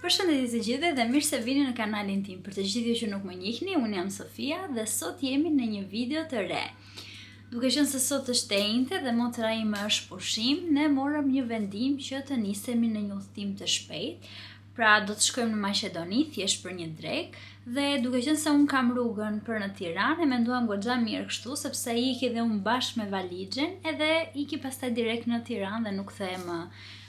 Përshëndetje të gjithëve dhe mirë se vini në kanalin tim. Për të gjithë që nuk më njihni, unë jam Sofia dhe sot jemi në një video të re. Duke qenë se sot është e njëjtë dhe motra ime është pushim, ne morëm një vendim që të nisemi në një udhëtim të shpejt. Pra do të shkojmë në Maqedoni thjesht për një drek dhe duke qenë se unë kam rrugën për në Tiranë, e menduam goxha mirë kështu sepse iki dhe unë bashkë me valixhen edhe iki pastaj direkt në Tiranë dhe nuk kthehem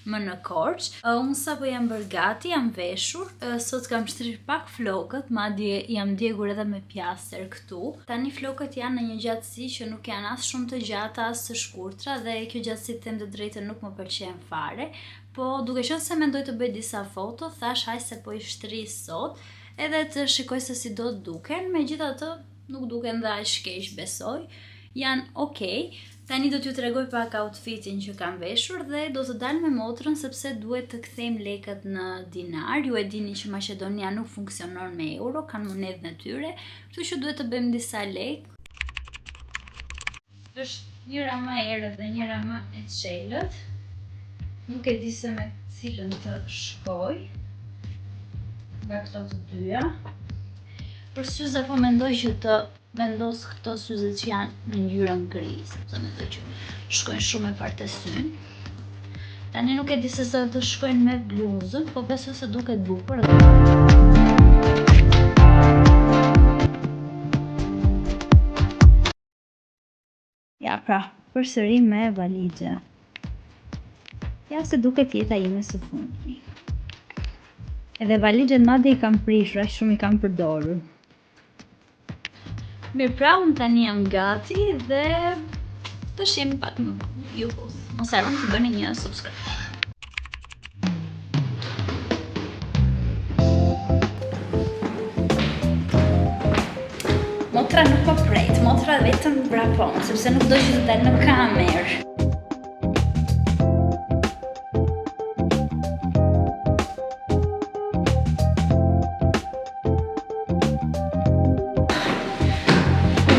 më në Korçë. Unë sapo jam bërë gati, jam veshur, sot kam shtrirë pak flokët, madje jam djegur edhe me pjaster këtu. Tani flokët janë në një gjatësi që nuk janë as shumë të gjata as të shkurtra dhe kjo gjatësi të them të drejtën nuk më pëlqen fare. Po duke qenë se mendoj të bëj disa foto, thash haj se po i shtris sot edhe të shikoj se si do të duken, megjithatë nuk duken dhe aq keq besoj. Janë okay. Tani do t'ju tregoj pak outfitin që kam veshur dhe do të dal me motrën sepse duhet të kthejmë lekët në dinar. Ju e dini që Maqedonia nuk funksionon me euro, kanë monedhën e tyre, kështu që duhet të bëjmë disa lekë. Është njëra më e errët dhe njëra më e çelët. Nuk e di se me cilën të shkoj nga këto të dyja. Për syze po mendoj që të vendos këto syze që janë në ngjyrën gri, sepse mendoj që shkojnë shumë e partesyn. Tani nuk e di se sa të shkojnë me bluzën, po besoj se duket bukur. Ja pra, përsëri me valixhe. Ja se duket jeta ime së fundmi. Edhe valixhen madje i kam prishur, aq shumë i kam përdorur. Mirë pra, unë tani jam gati dhe të shihemi pak më ju both. Mos harroni të bëni një subscribe. Motra nuk më pret, motra vetëm vrapon, sepse nuk do që të dalë në kamerë.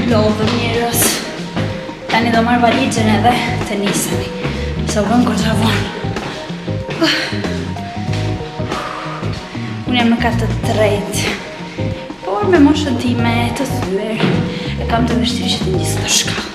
Lodhëm njerës. Tani do marrë valixhen edhe të nisemi. Se vën goxha vonë. Unë jam në katë të tretë. Por me moshën time të thyer e kam të vështirë që të njës të shkallë.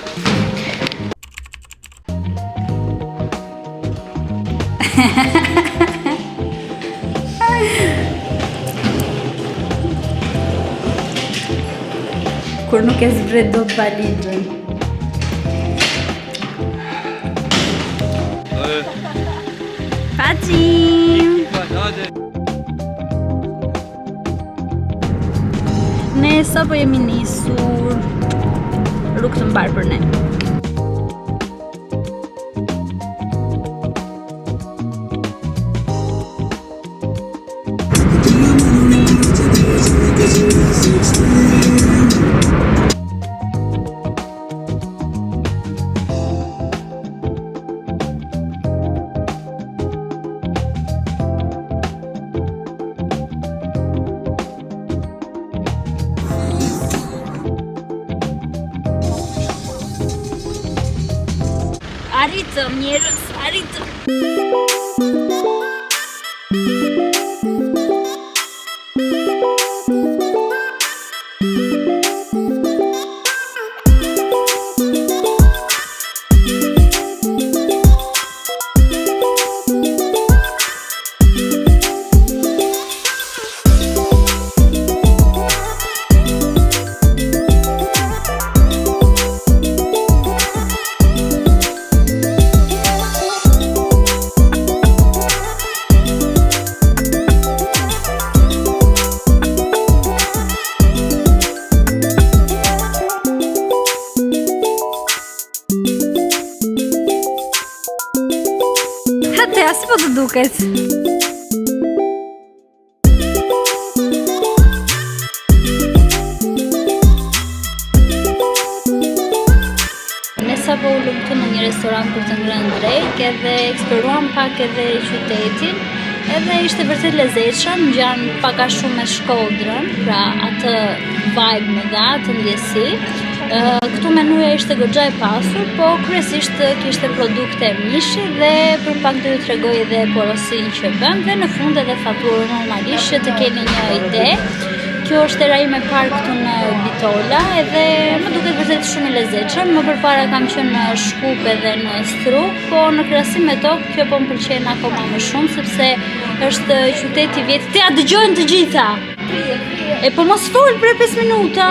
Kur nuk e zbret do të valixhen. Pacim! Ne sapo jemi nisur, rrugë të mbar për ne. Arritëm njerës, arritëm! Hate, si po të duket? Ne sapo ulëm këtu në një restoran për të ngrënë drek edhe eksploruam pak edhe qytetin. Edhe ishte vërtet lezetshëm, ngjan pak a shumë me Shkodrën, pra atë vibe me dha, atë ndjesi. Këtu menuja ishte goxha e pasur, po kryesisht kishte produkte mishi dhe për pak do ju tregoj edhe porosinë që bën dhe në fund edhe faturën normalisht që të keni një ide. Kjo është era ime parë këtu në Bitola edhe më duket vërtet shumë e lezetshëm. Më përpara kam qenë në Shkup edhe në Struk, po në krahasim me to kjo po më pëlqen akoma më shumë sepse është qyteti i vjetër. Te a dëgjojnë të gjitha? E po mos fol për 5 minuta.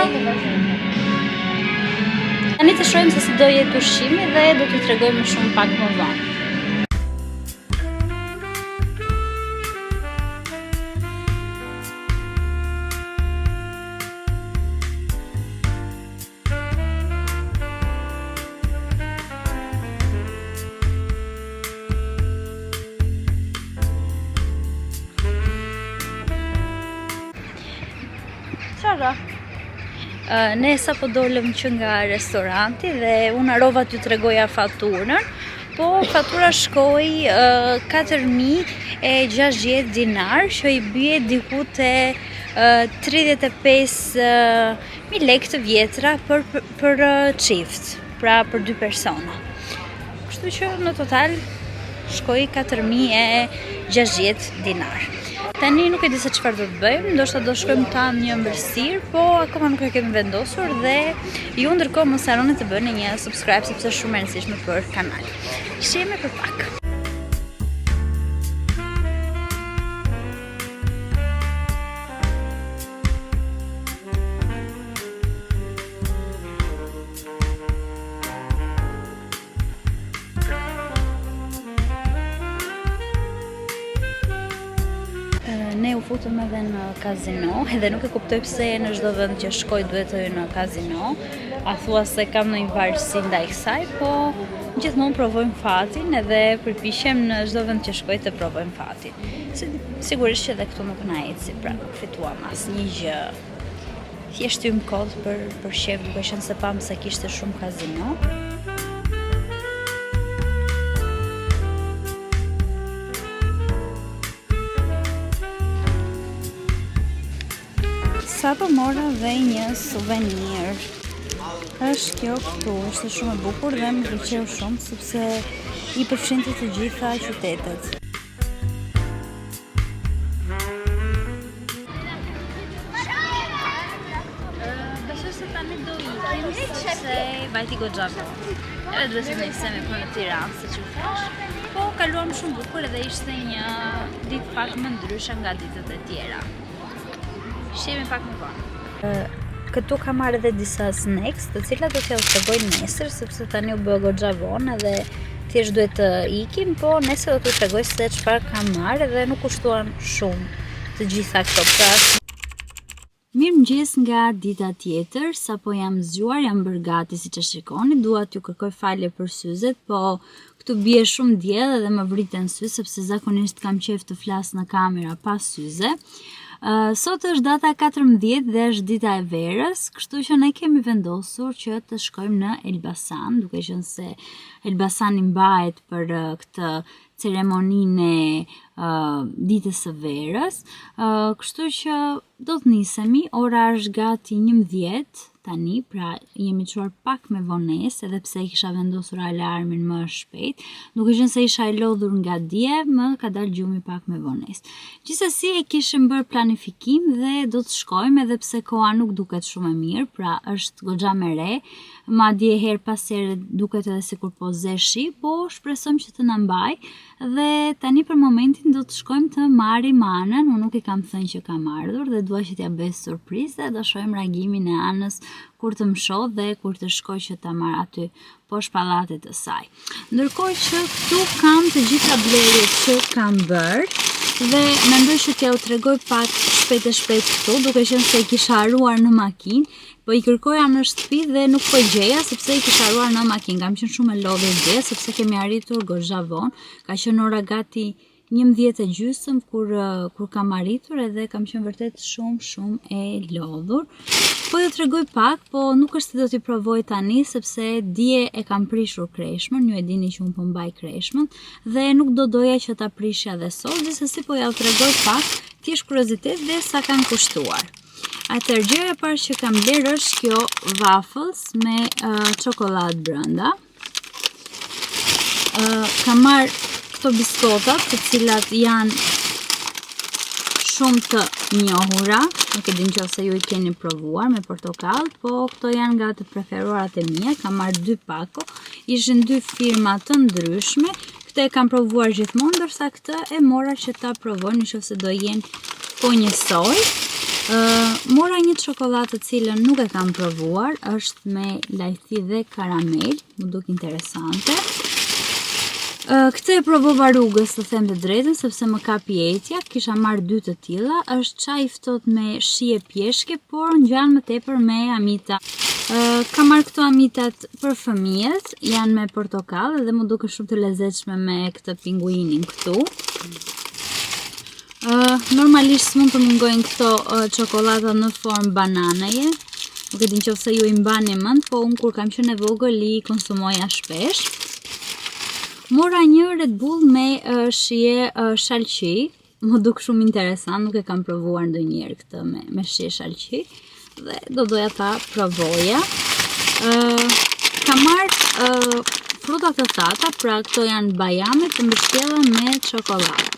Tani të shohim se si do jetë ushqimi dhe do t'ju tregoj më shumë pak më vonë. Ne sa po dolëm që nga restoranti dhe unë harrova t'ju tregoja faturën, po fatura shkoi 4.060 dinar, që i bie diku te 35.000 lekë të vjetra për çift, pra për 2 persona. Kështu që në total shkoi 4.060 dinar. Tani nuk e di se çfarë do të bëjmë, ndoshta do shkojmë tam një ëmbëlsirë, po akoma nuk e kemi vendosur dhe ju ndërkohë mos harroni të bëni një subscribe sepse është shumë e rëndësishme për kanalin. Shihemi për pak. Ne u futëm edhe në kazino, edhe nuk e kuptoj pse në çdo vend që shkoj duhet të hyj në kazino. A thua se kam ndonjë varësi ndaj kësaj, po gjithmonë provojmë fatin edhe përpiqem në çdo vend që shkoj të provojmë fatin. Sigurisht që edhe këtu nuk na eci, pra nuk fituam asnjë gjë. Thjesht hym kod për shef, duke qenë se pam se kishte shumë kazino. Sa po mora dhe një suvenir. Është kjo këtu, është shumë e bukur dhe më pëlqeu shumë sepse i përfshin të gjitha qytetet. Besoj se tani do ikim sepse vajti goxha vonë. Edhe duhet të nisem për në Tiranë, siç u thash. Po kaluam shumë bukur edhe ishte një ditë pak më ndryshe nga ditët e tjera. Shihemi pak më vonë. Këtu kam marrë edhe disa snacks, të cilat do t'ja u tregoj nesër, sepse tani u bë goxha vonë edhe thjesht duhet të ikim, po nesër do t'ju tregoj se çfarë kam marrë dhe nuk kushtuan shumë të gjitha këto. Mirëmëngjes nga dita tjetër, sapo jam zgjuar, jam bërë gati siç e shikoni, dua t'ju kërkoj falje për syzet, po këtu bie shumë diell dhe më vriten sy sepse zakonisht kam qejf të flas në kamera pa syze. Sot është data 14 dhe është dita e verës, kështu që ne kemi vendosur që të shkojmë në Elbasan, duke qenë se Elbasani mbahet për këtë ceremoninë e ditës së verës, kështu që do të nisemi, ora është gati 11 tani, pra jemi çuar pak me vonesë, edhe pse kisha vendosur alarmin më shpejt, duke qenë se isha e lodhur nga dje, më ka dalë gjumi pak me vonesë. Gjithsesi e kishim bërë planifikim dhe do të shkojmë edhe pse koha nuk duket shumë e mirë, pra është goxha me re, madje her pas here duket edhe sikur po zeshi, po shpresojmë që të na mbaj dhe tani për momentin do të shkojmë të marrim Anën, unë nuk i kam thënë që kam ardhur dhe dua që t'ja bëj surprizë, do shohim reagimin e Anës kur të më shoh dhe kur të shkoj që ta marr aty poshtë pallatit të saj. Ndërkohë që këtu kam të gjitha blerjet që kam bërë dhe mendoj që t'ja u tregoj pak shpejt e shpejt këtu, duke qenë se i kisha haruar në makinë, po i kërkoja në shtëpi dhe nuk po i gjeja sepse i kisha haruar në makinë. Kam qenë shumë e lodhur dje sepse kemi arritur goxha vonë, ka qenë ora gati 11:30 kur kam arritur edhe kam qenë vërtet shumë e lodhur. Po ju tregoj pak, po nuk është se do t'i provoj tani sepse dje e kam prishur kreshmën, ju e dini që unë po mbaj kreshmën dhe nuk do doja që ta prishja dhe sot, gjithsesi po ja u tregoj pak, thjesht kuriozitet dhe sa kanë kushtuar. Atëherë gjëja e parë që kam bler është kjo waffles me çokoladë brenda. Kam marrë këto biskotat, të cilat janë shumë të njohura, nuk e di nëse ju i keni provuar me portokall, po këto janë nga të preferuarat e mia. Kam marrë 2 pako, ishin 2 firma të ndryshme. Këtë e kam provuar gjithmonë, ndërsa këtë e mora që ta provoj nëse do jenë po njësoj. Mora një çokoladë të cilën nuk e kam provuar, është me lajthi dhe karamel, më duk interesante. Këtë e provova rrugës, të them të drejtën, sepse më kapi etja, kisha marrë 2 të tilla, është çaj ftohtë me shije pjeshke, por ngjan më tepër me amita. Kam marrë këto amitat për fëmijët, janë me portokall dhe më duke shumë të lezetshme me këtë pinguinin këtu. Normalisht mund të mungojnë këto çokolada në formë bananeje. Nuk e di nëse ju i mbani mend, po unë kur kam qenë e vogël i konsumoja shpesh. Mora një Red Bull me shije shalqi. Më duk shumë interesant, nuk e kam provuar ndonjëherë këtë me shije shalqi dhe do doja ta provoja. Kam marrë fruta të thata, pra këto janë bajame të mbështjella me çokoladë.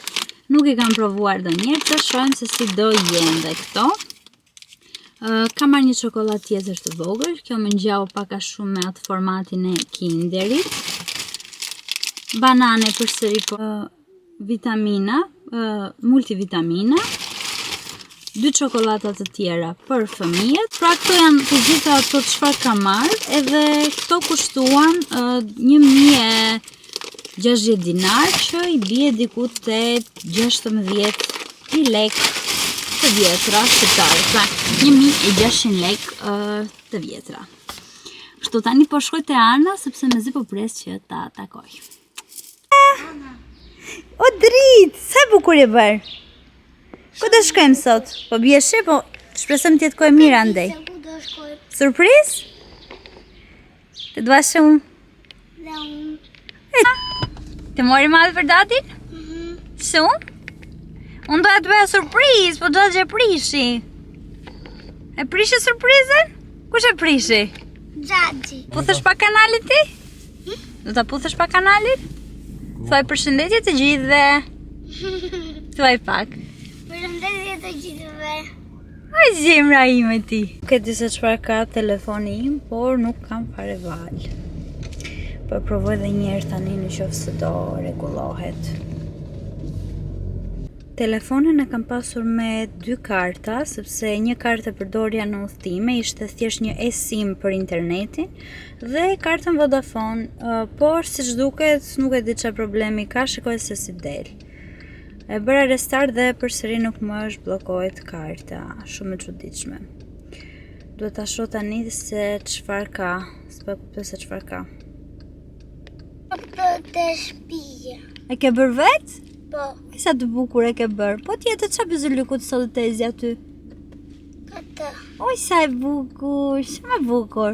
Nuk i kam provuar ndonjëherë, të shohim se si do jenë dhe këto. Kam marrë një çokoladë tjetër të vogël, kjo më ngjau pak a shumë me atë formatin e Kinderit. Banane përsëri, vitamina, multivitamina. 2 çokolada të tjera për fëmijët. Pra këto janë të gjitha ato çfarë kam marrë, edhe këto kushtuan 1060 dinar, që i bie diku te 16 lekë të vjetra shqiptare. Pra 1600 lekë të vjetra. Kështu tani po shkoj te Ana, sepse mezi po pres që ta takoj. O dritë, sa bukur e bërë! Ku do shkojmë sot? Po bjeshe, po shpresojmë të jetë kohë mirë andej. Surprizë? Të dua shumë? Dhe unë. Të mori madhe për datin? Shumë? Unë doja të bëja surprizë, po Xhaxhi e prishi. E prishi surprizën? Kush e prishi? Xhaxhi. Puthesh pa kanalit ti? Do ta puthesh pa kanalit? Thuaj përshëndetje të gjithë dhe thuaj pak. Përshëndetje të gjithëve. Oj zemra ime ti. Nuk e di se çfarë ka telefoni im, por nuk kam fare val. Po provoj edhe një herë tani nëse do rregullohet. Telefonin e kam pasur me 2 karta, sepse një kartë përdorja në udhëtime, ishte thjesht një eSIM për internetin dhe kartën Vodafone, por siç duket nuk e di çfarë problemi ka, shikoj se si del. E bëra restart dhe përsëri nuk më është bllokohet karta, shumë e çuditshme. Duhet ta shoh tani se çfarë ka, s'po kuptoj se çfarë ka. Për të shtëpia. E ke bërë vetë? Po, Sa të bukur e ke bërë. Po tjetër çfarë bizulukut sot tezi aty? këtë. Oj, sa e bukur, shumë e bukur.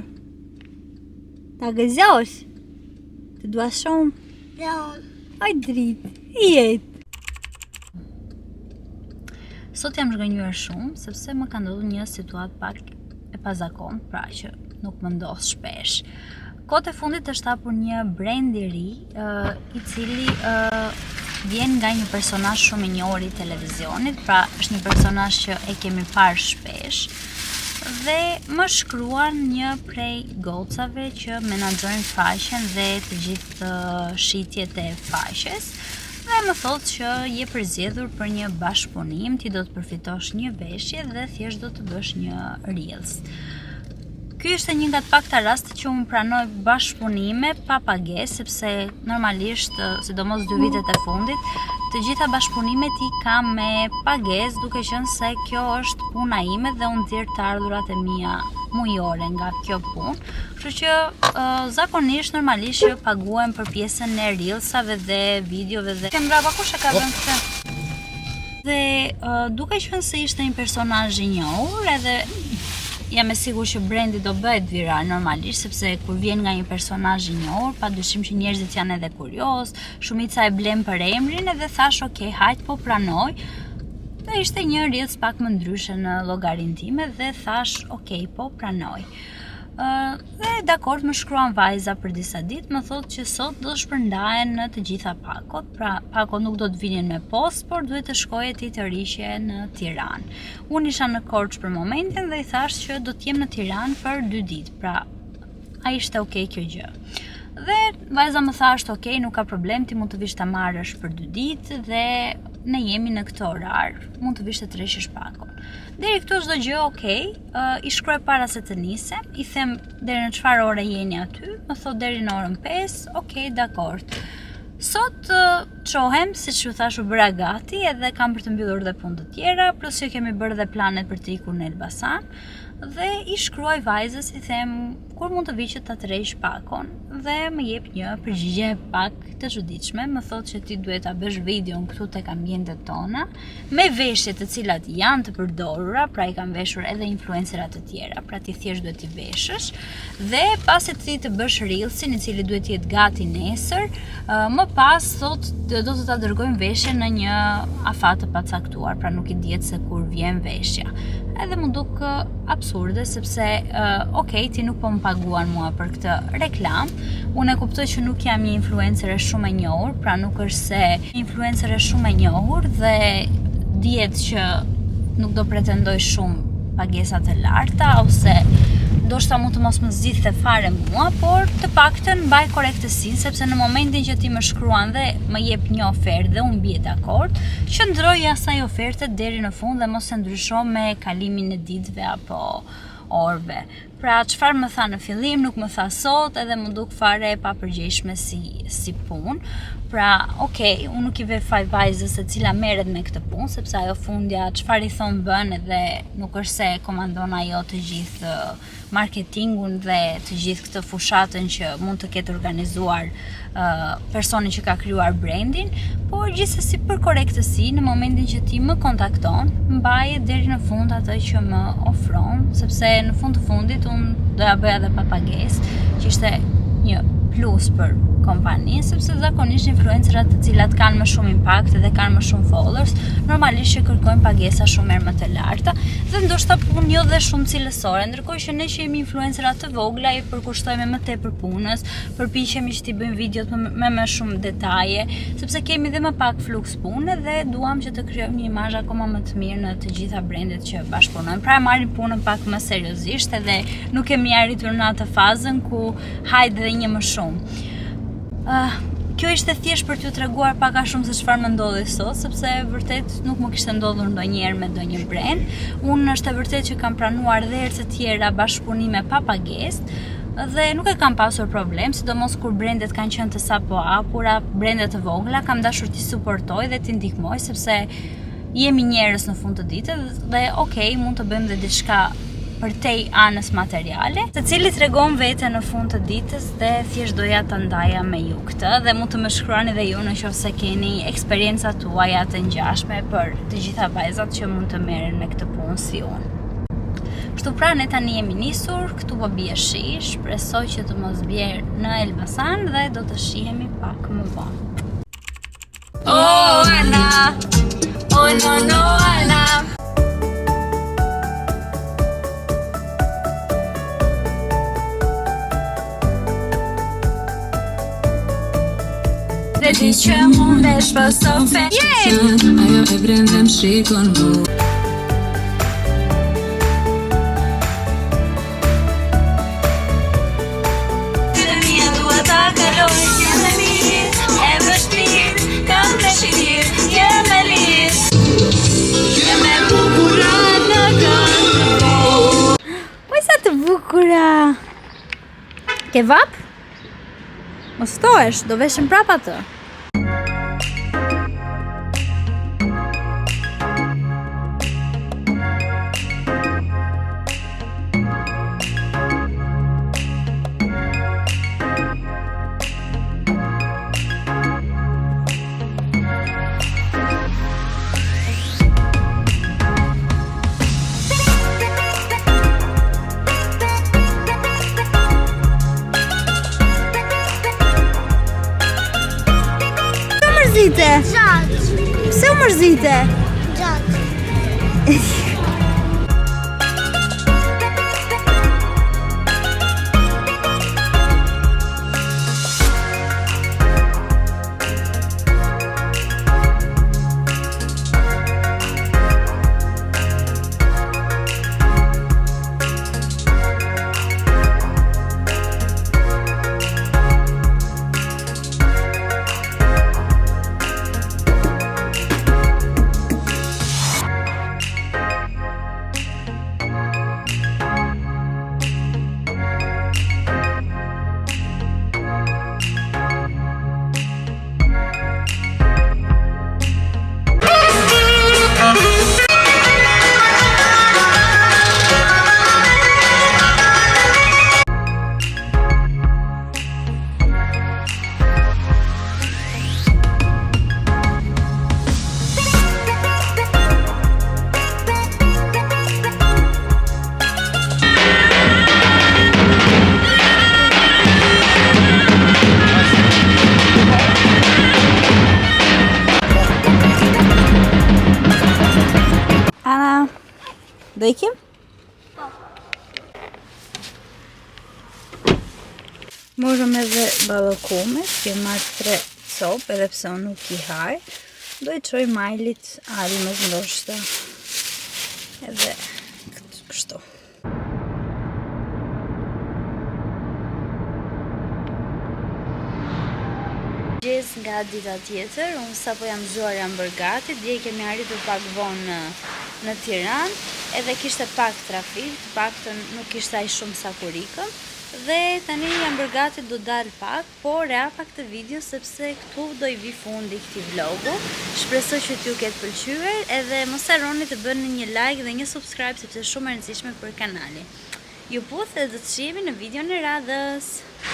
Ta gëzosh? Të dua shumë? Dhe unë. Oj, dritë, jetë. Sot jam zhgënjur shumë, sepse më ka ndodhur një situatë pak e pazakontë, pra që nuk më ndodh shpesh. Kohët e fundit është hapur një brand i ri, i cili vjen nga një personazh shumë i njohur i televizionit, pra është një personazh që e kemi parë shpesh. Dhe më shkruan një prej gocave që menaxhojnë faqen dhe të gjithë shitjet e faqes. Dhe më thotë që je përzgjedhur për një bashkëpunim, ti do të përfitosh një veshje dhe thjesht do të bësh një reels. Ky është një nga të pakta raste që unë pranoj bashkëpunime pa pagesë, sepse normalisht, sidomos 2 vitet e fundit, të gjitha bashkëpunimet i kam me pagesë, duke qenë se kjo është puna ime dhe unë thirr të ardhurat e mia mujore nga kjo punë. Kështu që zakonisht normalisht që paguhem për pjesën e reelsave dhe videove dhe brava kush e ka vënë këtë? Dhe duke qenë se ishte një personazh i njohur, edhe jam e sigurt që brendi do bëhet viral normalisht, sepse kur vjen nga një personazh i njohur, padyshim që njerëzit janë edhe kurioz, shumica e blen për emrin edhe thash, ok, hajt po pranoj. Kjo ishte një rrjedhës pak më ndryshe në llogarinë time dhe thash, ok, po pranoj. Dhe dakord më shkruan vajza për disa ditë, më thotë që sot do shpërndahen në të gjitha pakot, pra pakot nuk do të vinin me post, por duhet të shkoje ti të rishje në Tiranë. Unë isha në Korçë për momentin dhe i thash që do të jem në Tiranë për 2 ditë, pra a ishte ok kjo gjë. Dhe vajza më thashtë, ok, nuk ka problem, ti mund të vish ta marrësh për 2 ditë dhe ne jemi në këtë orar, mund të vish të treshësh pakon. Deri këtu çdo gjë ok, i shkruaj para se të nisem, i them deri në çfarë ore jeni aty, më thot deri në orën 5, ok, dakord. Sot çohem, siç ju thash, u bëra gati edhe kam për të mbyllur dhe punë të tjera, plus që kemi bërë dhe planet për të ikur në Elbasan, dhe i shkruaj vajzës, i them kur mund të vi që ta tërheq pakon, dhe më jep një përgjigje pak të çuditshme, më thotë që ti duhet ta bësh videon këtu tek ambientet tona, me veshje të cilat janë të përdorura, pra i kanë veshur edhe influencerat të tjera, pra ti thjesht duhet t'i veshësh, dhe pasi ti të bësh reelsin, i cili duhet të jetë gati nesër, më pas thotë do të ta dërgojmë veshjen në një afat të pacaktuar, pra nuk i dihet se kur vjen veshja. Edhe më duk absurde, sepse ok, ti nuk po më paguan mua për këtë reklam. Unë e kuptoj që nuk jam një influencer shumë e njohur, pra nuk është se influencer shumë e njohur dhe dihet që nuk do pretendoj shumë pagesa të larta ose ndoshta mund të mos më zgjidhte fare mua, por të paktën mbaj korrektësinë, sepse në momentin që ti më shkruan dhe më jep një ofertë dhe unë bie dakord, qëndroj asaj oferte deri në fund dhe mos e ndryshoj me kalimin e ditëve apo orëve. Pra çfarë më tha në fillim nuk më tha sot, edhe më duk fare e papërgjegjshme si punë. Pra, ok, unë nuk i ve faj vajzës e cila merret me këtë punë, sepse ajo fundja çfarë i thon bën edhe nuk është se komandon ajo të gjithë marketingun dhe të gjithë këtë fushatën që mund të ketë organizuar personi që ka krijuar brandin, por gjithsesi për korrektësi, në momentin që ti më kontakton, mbaje deri në fund atë që më ofron, sepse në fund të fundit unë doja bëja edhe pa pagesë, që ishte një plus për kompaninë, sepse zakonisht influencerat të cilat kanë më shumë impakt dhe kanë më shumë followers, normalisht që kërkojnë pagesa shumë më të larta dhe ndoshta punë jo dhe shumë cilësore, ndërkohë që ne që jemi influencerat të vogla i përkushtojmë më tepër punës, përpiqemi që t'i bëjmë videot me më shumë detaje, sepse kemi dhe më pak fluks pune dhe duam që të krijojmë një imazh akoma më të mirë në të gjitha brendet që bashkëpunojmë. Pra marrim punën pak më seriozisht edhe nuk kemi arritur në atë fazën ku hajde dhe një më shumë. Kjo ishte thjesht për t'ju treguar pak a shumë se çfarë më ndodhi sot, sepse vërtet nuk më kishte ndodhur ndonjëherë me ndonjë brand. Unë është e vërtet që kam pranuar dhe herë të tjera bashkëpunime pa pagesë dhe nuk e kam pasur problem, sidomos kur brendet kanë qenë të sapo hapura, brendet të vogla, kam dashur t'i suportoj dhe t'i ndihmoj, sepse jemi njerëz në fund të ditës dhe ok, mund të bëjmë dhe diçka për tej anës materiale, të cili tregon veten në fund të ditës dhe thjesht doja ta ndaja me ju këtë dhe mund të më shkruani dhe ju nëse keni eksperiencat tuaja të ngjashme për të gjitha vajzat që mund të merren me këtë punë si unë. Kështu pra ne tani jemi nisur, këtu po bie shi, shpresoj që të mos bie në Elbasan dhe do të shihemi pak më vonë. Oh Ana, oh no Ana. Dhe ti që mundesh për sofe ajo e brendem shikon mu. Dhe mija dua ta kaloj, jem e mirë, e vështirë, kam të shirë, jem e lirë, jem e bukura në këndë. Oj sa të bukura. Kebab? Mos ftohesh, do veshim prapa të. Gjatë. Pse u mërzite? Gjatë. Ana, do ikim? Morëm edhe ballokome, që marrë 3 copë, edhe pse unë nuk I haj. Do I çoj Majlit, Almës ndoshta. Edhe kështu. Gjes nga dita tjetër, unë sapo jam zgjuar jam bërë gati, dje kemi arritur pak vonë në Tiranë, edhe kishte pak trafik, paktën nuk kishte aq shumë sa kur ikëm, dhe tani jam bërë gati do dal pak, por e hapa këtë video sepse këtu do I vi fundi këtij vlogu. Shpresoj që t'ju ketë pëlqyer, edhe mos harroni të bëni një like dhe një subscribe sepse është shumë e rëndësishme për kanalin. Ju puth edhe do të shihemi në videon e radhës.